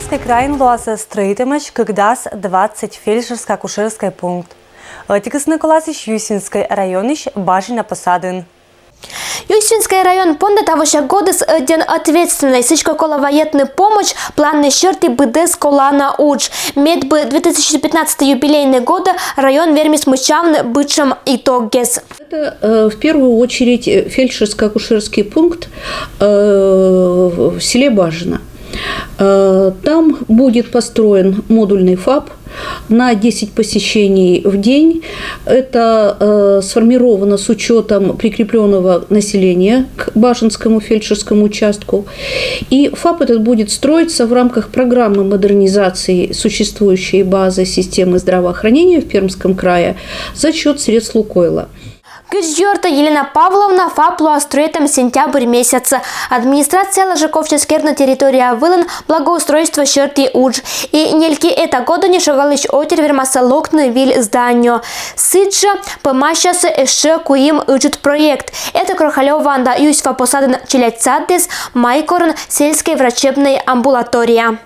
Юсный край луаза строитымыч кыгдас 20 фельдшерско-акушерский пункт. Тикысны классыш Юсинский районыш бажина посадын. Юсинский район понда того года с день ответственной сычко-коловоенный помощь планный черты БД сколана уч. Медбы 2015 юбилейный года район вермис мычавны бычем итогес. Это в первую очередь фельдшерско-акушерский пункт в селе Бажино. Там будет построен модульный ФАП на 10 посещений в день. Это сформировано с учетом прикрепленного населения к Бажинскому фельдшерскому участку. И ФАП этот будет строиться в рамках программы модернизации существующей базы системы здравоохранения в Пермском крае за счет средств Лукойла. Кыжьорта Елена Павловна ФАП строитом сентябрь месяца. Администрация Ложаковческер на территории Вылын благоустройство черти уж. И нельки это года не шагалыч отер вермаса локны виль зданию. Сыджа помащасы эше куим учут проект. Это Крохалёванда Юсьфа посаден челядцадес майкорн сельской врачебной амбулатория.